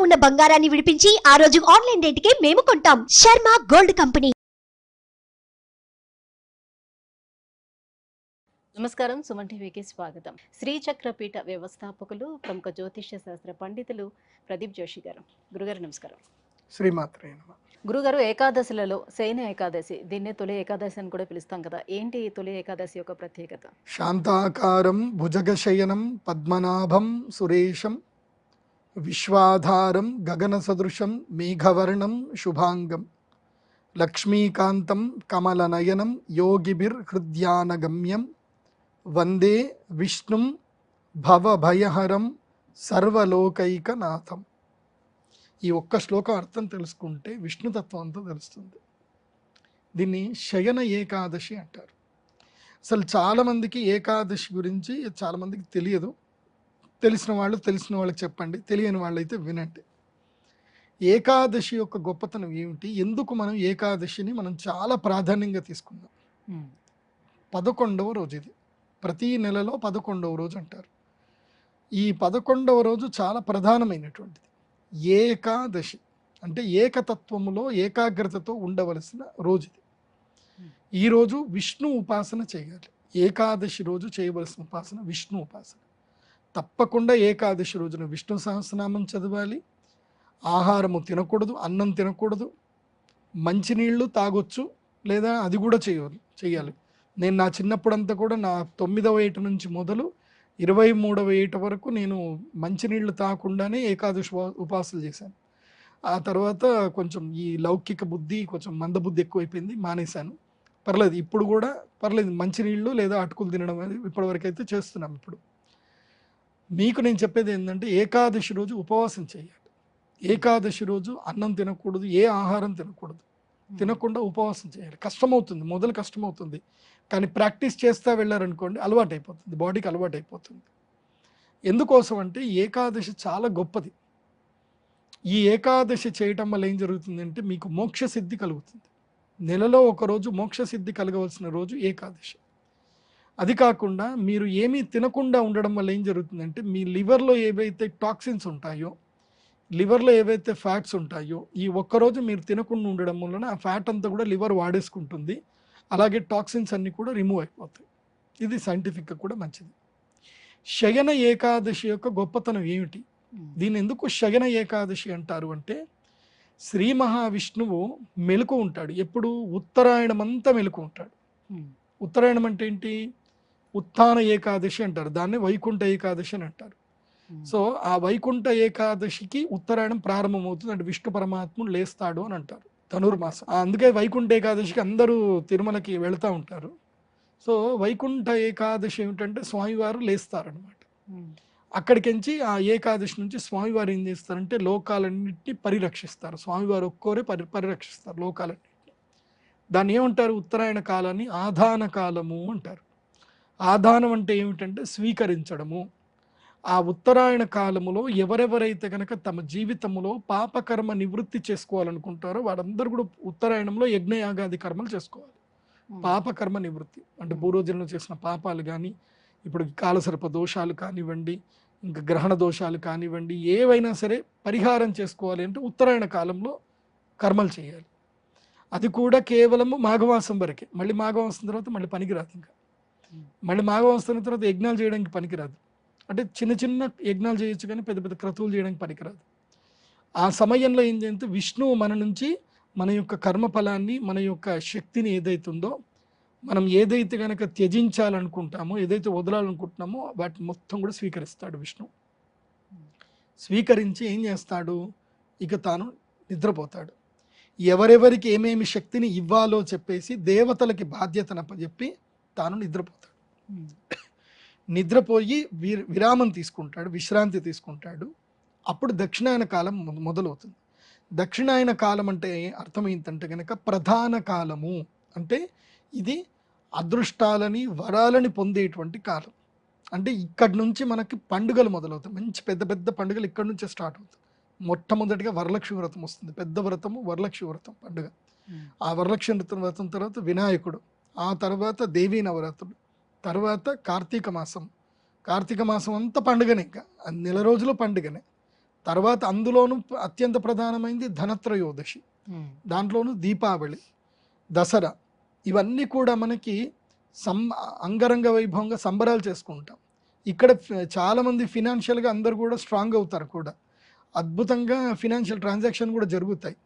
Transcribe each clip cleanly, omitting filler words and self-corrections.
ఉన్న బంగారాన్ని విడిపించి ఆ రోజు ఆన్లైన్ రేటుకే మేము కొంటాం. Sharma gold company. నమస్కారం. సుమన్ టీవీకి స్వాగతం. శ్రీచక్రపీఠ వ్యవస్థాపకులు, ప్రముఖ జ్యోతిష్య శాస్త్ర పండితులు ప్రదీప్ జోషి గారు. గురుగారు నమస్కారం. శ్రీమాత్రే నమః. గురుగారు, ఏకాదశిలలో శయన ఏకాదశి, దీన్నే తొలి ఏకాదశి అని కూడా పిలుస్తాం కదా, ఏంటి ఈ తొలి ఏకాదశి యొక్క ప్రత్యేకత? శాంతాకారం భుజగశయనం పద్మనాభం సురేశం విశ్వాధారం గగన సదృశం మేఘవర్ణం శుభాంగం లక్ష్మీకాంతం కమలనయనం యోగిభిర్హృద్యానగమ్యం వందే విష్ణుం భవభయహరం సర్వలోకైకనాథం. ఈ ఒక్క శ్లోకం అర్థం తెలుసుకుంటే విష్ణుతత్వం అంతా తెలుస్తుంది. దీన్ని శయన ఏకాదశి అంటారు. అసలు చాలామందికి ఏకాదశి గురించి చాలామందికి తెలియదు. తెలిసిన వాళ్ళకి చెప్పండి, తెలియని వాళ్ళైతే వినండి. ఏకాదశి యొక్క గొప్పతనం ఏమిటి, ఎందుకు మనం ఏకాదశిని మనం చాలా ప్రాధాన్యంగా తీసుకున్నాం. 11వ రోజు ఇది. ప్రతి నెలలో 11వ రోజు అంటారు. ఈ 11వ రోజు చాలా ప్రధానమైనటువంటిది. ఏకాదశి అంటే ఏకతత్వములో ఏకాగ్రతతో ఉండవలసిన రోజు ఇది. ఈరోజు విష్ణు ఉపాసన చేయాలి. ఏకాదశి రోజు చేయవలసిన ఉపాసన విష్ణు ఉపాసన. తప్పకుండా ఏకాదశి రోజున విష్ణు సహస్రనామం చదవాలి. ఆహారము తినకూడదు, అన్నం తినకూడదు, మంచినీళ్ళు తాగొచ్చు, లేదా అది కూడా చేయాలి. నేను నా చిన్నప్పుడంతా కూడా నా 9వ ఏట నుంచి మొదలు 23వ ఏట వరకు నేను మంచినీళ్ళు తాగకుండానే ఏకాదశి ఉపాసనలు చేశాను. ఆ తర్వాత కొంచెం ఈ లౌకిక బుద్ధి, కొంచెం మందబుద్ధి ఎక్కువైపోయింది, మానేశాను. పర్లేదు, ఇప్పుడు కూడా పర్లేదు, మంచినీళ్ళు లేదా అటుకులు తినడం అనేది ఇప్పటివరకు అయితే చేస్తున్నాం. ఇప్పుడు మీకు నేను చెప్పేది ఏంటంటే ఏకాదశి రోజు ఉపవాసం చేయాలి. ఏకాదశి రోజు అన్నం తినకూడదు, ఏ ఆహారం తినకూడదు, తినకుండా ఉపవాసం చేయాలి. కష్టమవుతుంది, మొదలు కష్టమవుతుంది, కానీ ప్రాక్టీస్ చేస్తూ వెళ్ళారనుకోండి అలవాటు అయిపోతుంది, బాడీకి అలవాటు అయిపోతుంది. ఎందుకోసం అంటే ఏకాదశి చాలా గొప్పది. ఈ ఏకాదశి చేయటం వల్ల ఏం జరుగుతుందంటే మీకు మోక్ష సిద్ధి కలుగుతుంది. నెలలో ఒకరోజు మోక్ష సిద్ధి కలగవలసిన రోజు ఏకాదశి. అది కాకుండా మీరు ఏమీ తినకుండా ఉండడం వల్ల ఏం జరుగుతుందంటే మీ లివర్లో ఏవైతే టాక్సిన్స్ ఉంటాయో, లివర్లో ఏవైతే ఫ్యాట్స్ ఉంటాయో, ఈ ఒక్కరోజు మీరు తినకుండా ఉండడం వలన ఆ ఫ్యాట్ అంతా కూడా లివర్ వాడేసుకుంటుంది. అలాగే టాక్సిన్స్ అన్నీ కూడా రిమూవ్ అయిపోతాయి. ఇది సైంటిఫిక్గా కూడా మంచిది. శయన ఏకాదశి యొక్క గొప్పతనం ఏమిటి, దీన్ని ఎందుకు శయన ఏకాదశి అంటారు అంటే, శ్రీ మహావిష్ణువు మెలకు ఉంటాడు. ఎప్పుడు ఉత్తరాయణం అంతా మెలకు ఉంటాడు. ఉత్తరాయణం అంటే ఏంటి, ఉత్థాన ఏకాదశి అంటారు, దాన్ని వైకుంఠ ఏకాదశి అని అంటారు. సో ఆ వైకుంఠ ఏకాదశికి ఉత్తరాయణం ప్రారంభమవుతుంది, అంటే విష్ణు పరమాత్ముడు లేస్తాడు అని అంటారు, ధనుర్మాసం. అందుకే వైకుంఠ ఏకాదశికి అందరూ తిరుమలకి వెళ్తూ ఉంటారు. సో వైకుంఠ ఏకాదశి ఏమిటంటే స్వామివారు లేస్తారనమాట. అక్కడికించి ఆ ఏకాదశి నుంచి స్వామివారు ఏం చేస్తారంటే లోకాలన్నింటినీ పరిరక్షిస్తారు. స్వామివారు ఒక్కోరే పరిరక్షిస్తారు లోకాలన్నింటినీ. దాన్ని ఏమంటారు, ఉత్తరాయణ కాలాన్ని ఆధాన కాలము అంటారు. ఆధానం అంటే ఏమిటంటే స్వీకరించడము. ఆ ఉత్తరాయణ కాలములో ఎవరెవరైతే కనుక తమ జీవితంలో పాపకర్మ నివృత్తి చేసుకోవాలనుకుంటారో వాళ్ళందరూ కూడా ఉత్తరాయణంలో యజ్ఞయాగాది కర్మలు చేసుకోవాలి. పాపకర్మ నివృత్తి అంటే పూర్వజన్మలో చేసిన పాపాలు కానీ, ఇప్పుడు కాలసర్ప దోషాలు కానివ్వండి, ఇంకా గ్రహణ దోషాలు కానివ్వండి, ఏవైనా సరే పరిహారం చేసుకోవాలి అంటే ఉత్తరాయణ కాలంలో కర్మలు చేయాలి. అది కూడా కేవలము మాఘమాసం వరకే. మళ్ళీ మాఘమాసం తర్వాత మళ్ళీ పనికిరాదు. ఇంకా మళ్ళీ మాఘమాసం తర్వాత యజ్ఞాలు చేయడానికి పనికిరాదు. అంటే చిన్న చిన్న యజ్ఞాలు చేయొచ్చు కానీ పెద్ద పెద్ద క్రతువులు చేయడానికి పనికిరాదు. ఆ సమయంలో ఏం చేస్తే విష్ణువు మన నుంచి మన యొక్క కర్మఫలాన్ని, మన యొక్క శక్తిని ఏదైతుందో, మనం ఏదైతే కనుక త్యజించాలనుకుంటామో, ఏదైతే వదలాలనుకుంటున్నామో వాటిని మొత్తం కూడా స్వీకరిస్తాడు విష్ణు. స్వీకరించి ఏం చేస్తాడు, ఇక తాను నిద్రపోతాడు. ఎవరెవరికి ఏమేమి శక్తిని ఇవ్వాలో చెప్పేసి దేవతలకి బాధ్యతను అప్పచెప్పి తాను నిద్రపోతాడు. నిద్రపోయి విరామం తీసుకుంటాడు, విశ్రాంతి తీసుకుంటాడు. అప్పుడు దక్షిణాయన కాలం మొదలవుతుంది. దక్షిణాయన కాలం అంటే అర్థం ఏంటంటే కనుక ప్రధాన కాలము, అంటే ఇది అదృష్టాలని వరాలని పొందేటువంటి కాలం. అంటే ఇక్కడి నుంచి మనకి పండుగలు మొదలవుతాయి. మంచి పెద్ద పెద్ద పండుగలు ఇక్కడి నుంచే స్టార్ట్ అవుతాయి. మొట్టమొదటిగా వరలక్ష్మి వ్రతం వస్తుంది, పెద్ద వ్రతము వరలక్ష్మి వ్రతం పండుగ. ఆ వరలక్ష్మి వ్రతం తర్వాత వినాయకుడు, ఆ తర్వాత దేవీ నవరాత్రులు, తర్వాత కార్తీక మాసం. కార్తీక మాసం అంతా పండుగనే, ఇంకా నెల రోజులు పండుగనే. తర్వాత అందులోనూ అత్యంత ప్రధానమైనది ధనత్రయోదశి, దాంట్లోనూ దీపావళి, దసరా, ఇవన్నీ కూడా మనకి అంగరంగ వైభవంగా సంబరాలు చేసుకుంటాం. ఇక్కడ చాలామంది ఫినాన్షియల్గా అందరు కూడా స్ట్రాంగ్ అవుతారు కూడా, అద్భుతంగా ఫినాన్షియల్ ట్రాన్సాక్షన్ కూడా జరుగుతాయి.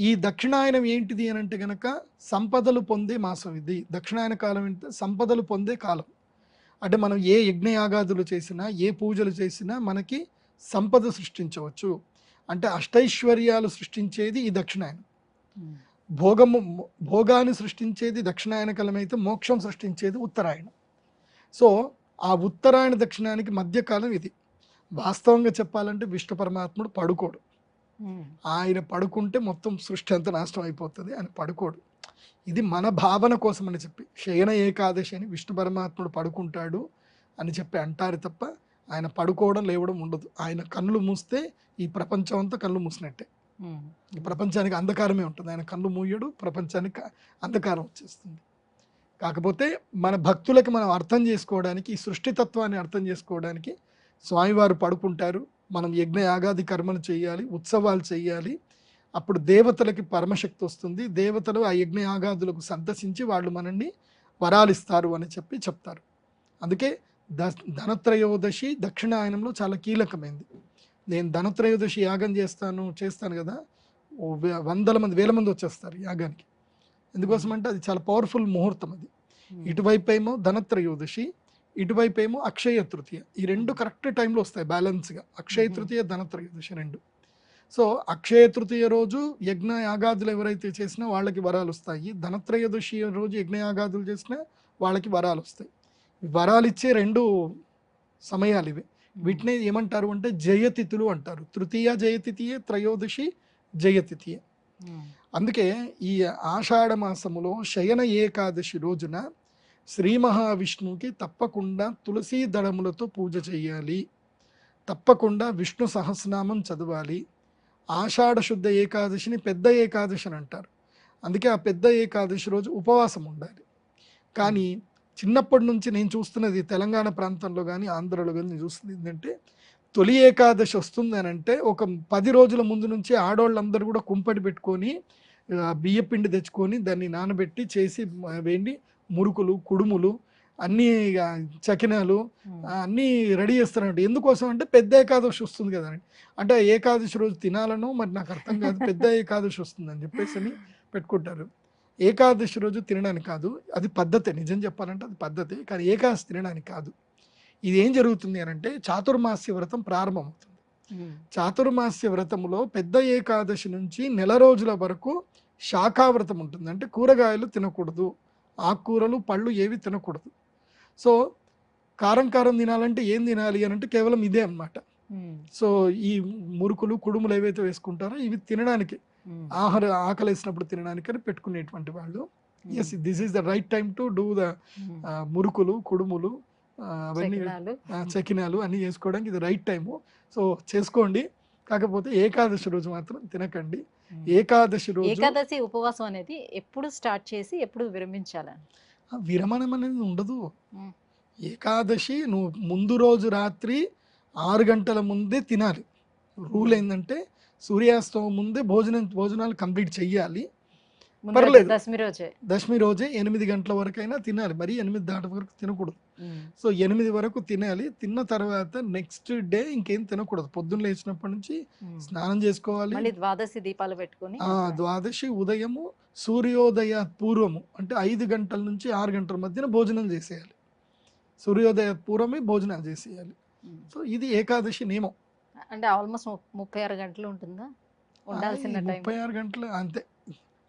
ఈ దక్షిణాయనం ఏంటిది అని అంటే కనుక సంపదలు పొందే మాసం ఇది. దక్షిణాయన కాలం అంటే సంపదలు పొందే కాలం. అంటే మనం ఏ యజ్ఞయాగాదులు చేసినా, ఏ పూజలు చేసినా మనకి సంపద సృష్టించవచ్చు. అంటే అష్టైశ్వర్యాలు సృష్టించేది ఈ దక్షిణాయనం. భోగాన్ని సృష్టించేది దక్షిణాయన కాలం అయితే, మోక్షం సృష్టించేది ఉత్తరాయణం. సో ఆ ఉత్తరాయణ దక్షిణానికి మధ్యకాలం ఇది. వాస్తవంగా చెప్పాలంటే విష్ణు పరమాత్ముడు పడుకోడు. ఆయన పడుకుంటే మొత్తం సృష్టి అంతా నాశనం అయిపోతుంది, ఆయన పడుకోడు. ఇది మన భావన కోసం అని చెప్పి శయన ఏకాదశి అని విష్ణు పరమాత్ముడు పడుకుంటాడు అని చెప్పి అంటారు తప్ప ఆయన పడుకోవడం లేవడం ఉండదు. ఆయన కళ్ళు మూస్తే ఈ ప్రపంచం అంతా కళ్ళు మూసినట్టే. ఈ ప్రపంచానికి అంధకారమే ఉంటుంది. ఆయన కళ్ళు మూయడు, ప్రపంచానికి అంధకారం వచ్చేస్తుంది. కాకపోతే మన భక్తులకి మనం అర్థం చేసుకోవడానికి, ఈ సృష్టితత్వాన్ని అర్థం చేసుకోవడానికి స్వామివారు పడుకుంటారు. మనం యజ్ఞ యాగాది కర్మలు చేయాలి, ఉత్సవాలు చేయాలి. అప్పుడు దేవతలకి పరమశక్తి వస్తుంది. దేవతలు ఆ యజ్ఞ యాగాదులకు సంతసించి వాళ్ళు మనల్ని వరాలిస్తారు అని చెప్పి చెప్తారు. అందుకే ధనత్రయోదశి దక్షిణాయనంలో చాలా కీలకమైంది. నేను ధనత్రయోదశి యాగం చేస్తాను కదా, వందల మంది వేల మంది వచ్చేస్తారు యాగానికి. ఎందుకోసం అంటే అది చాలా పవర్ఫుల్ ముహూర్తం. అది ఇటువైపు ఏమో ధనత్రయోదశి, ఇటువైపు ఏమో అక్షయ తృతీయ. ఈ రెండు కరెక్ట్ టైంలో వస్తాయి బ్యాలెన్స్గా. అక్షయ తృతీయ, ధనత్రయోదశి రెండు. సో అక్షయ తృతీయ రోజు యజ్ఞ యాగాదులు ఎవరైతే చేసినా వాళ్ళకి వరాలు వస్తాయి. ధనత్రయోదశి రోజు యజ్ఞ యాగాదులు చేసినా వాళ్ళకి వరాలు వస్తాయి. వరాలు ఇచ్చే రెండు సమయాలు ఇవి. వీటిని ఏమంటారు అంటే జయతిథులు అంటారు. తృతీయ జయతిథియే, త్రయోదశి జయతిథియే. అందుకే ఈ ఆషాఢ మాసములో శయన ఏకాదశి రోజున శ్రీ మహావిష్ణువుకి తప్పకుండా తులసీ దళములతో పూజ చేయాలి. తప్పకుండా విష్ణు సహస్రనామం చదవాలి. ఆషాఢ శుద్ధ ఏకాదశిని పెద్ద ఏకాదశి అని అంటారు. అందుకే ఆ పెద్ద ఏకాదశి రోజు ఉపవాసం ఉండాలి. కానీ చిన్నప్పటి నుంచి నేను చూస్తున్నది తెలంగాణ ప్రాంతంలో కానీ ఆంధ్రలో కానీ నేను చూస్తుంది ఏంటంటే, తొలి ఏకాదశి వస్తుంది అని అంటే ఒక 10 రోజుల ముందు నుంచి ఆడవాళ్ళందరూ కూడా కుంపటి పెట్టుకొని బియ్యపిండి తెచ్చుకొని దాన్ని నానబెట్టి చేసి వేండి మురుకులు, కుడుములు, అన్నీ చకినాలు అన్నీ రెడీ చేస్తారంటే. ఎందుకోసం అంటే పెద్ద ఏకాదశి వస్తుంది కదా అంటే ఏకాదశి రోజు తినాలను మరి నాకు అర్థం కాదు. పెద్ద ఏకాదశి వస్తుందని చెప్పేసి అని పెట్టుకుంటారు. ఏకాదశి రోజు తినడానికి కాదు, అది పద్ధతే. నిజం చెప్పాలంటే అది పద్ధతే, కానీ ఏకాదశి తినడానికి కాదు. ఇది ఏం జరుగుతుంది అని అంటే చాతుర్మాస్య వ్రతం ప్రారంభమవుతుంది. చాతుర్మాస్య వ్రతంలో పెద్ద ఏకాదశి నుంచి నెల రోజుల వరకు శాఖావ్రతం ఉంటుంది. అంటే కూరగాయలు తినకూడదు, ఆకుకూరలు, పళ్ళు ఏవి తినకూడదు. సో కారం తినాలంటే ఏం తినాలి అని అంటే కేవలం ఇదే అన్నమాట. సో ఈ మురుకులు, కుడుములు ఏవైతే వేసుకుంటారో ఇవి తినడానికి, ఆకలి వేసినప్పుడు తినడానికి అని పెట్టుకునేటువంటి వాళ్ళు. Yes, this is the right time to do the మురుకులు, కుడుములు, అవన్నీ చకినాలు అన్నీ చేసుకోవడానికి ఇది రైట్ టైము. సో చేసుకోండి. కాకపోతే ఏకాదశి రోజు మాత్రం తినకండి. ఏకాదశి ఉపవాసం అనేది ఎప్పుడు స్టార్ట్ చేసి ఎప్పుడు విరమించాలని? విరమణం అనేది ఉండదు. ఏకాదశి నువ్వు ముందు రోజు రాత్రి 6 గంటల ముందే తినాలి. రూల్ ఏంటంటే సూర్యాస్తమం ముందే భోజనాలు కంప్లీట్ చెయ్యాలి. పర్లేదు, దశమి రోజే 8 గంటల వరకైనా తినాలి. మరి 8 దాటి వరకు తినకూడదు. సో 8 వరకు తినాలి. తిన్న తర్వాత నెక్స్ట్ డే ఇంకేం తినకూడదు. పొద్దున్న లేచినప్పటి నుంచి స్నానం చేసుకోవాలి. ద్వాదశి దీపాలు పెట్టుకొని ద్వాదశి ఉదయము సూర్యోదయ పూర్వము అంటే 5 గంటల నుంచి 6 గంటల మధ్యన భోజనం చేసేయాలి. సూర్యోదయ పూర్వమే భోజనాలు చేసేయాలి. సో ఇది ఏకాదశి నియమం. అంటే ఆల్మోస్ట్ 36 గంటలు ఉంటుందా ఉండాల్సిన టైం? 36 గంటలు అంతే.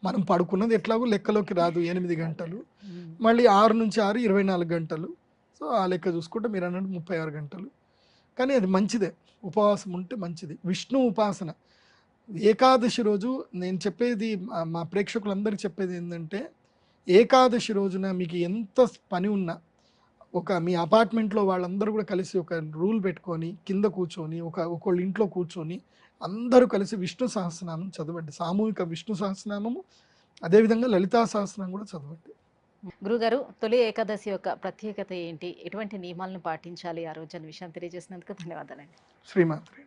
మనం పడుకున్నది ఎట్లాగో లెక్కలోకి రాదు. 8 గంటలు, మళ్ళీ 6 నుంచి 6 24 గంటలు. సో ఆ లెక్క చూసుకుంటే మీరు అన్నట్టు 36 గంటలు. కానీ అది మంచిదే, ఉపవాసం ఉంటే మంచిది. విష్ణు ఉపాసన ఏకాదశి రోజు నేను చెప్పేది, మా ప్రేక్షకులందరికీ చెప్పేది ఏంటంటే, ఏకాదశి రోజున మీకు ఎంత పని ఉన్నా మీ అపార్ట్మెంట్లో వాళ్ళందరూ కూడా కలిసి ఒక రూల్ పెట్టుకొని కింద కూర్చొని ఒకళ్ళ ఇంట్లో కూర్చొని అందరూ కలిసి విష్ణు సహస్రనామం చదవండి. సామూహిక విష్ణు సహస్రనామము, అదేవిధంగా లలితా సహస్రనామం కూడా చదవండి. గురుగారు, తొలి ఏకాదశి యొక్క ప్రత్యేకత ఏంటి? ఎటువంటి నియమాలను పాటించాలి ఆ రోజు అనే విషయం తెలియజేసినందుకు ధన్యవాదాలండి. శ్రీమాత్రే.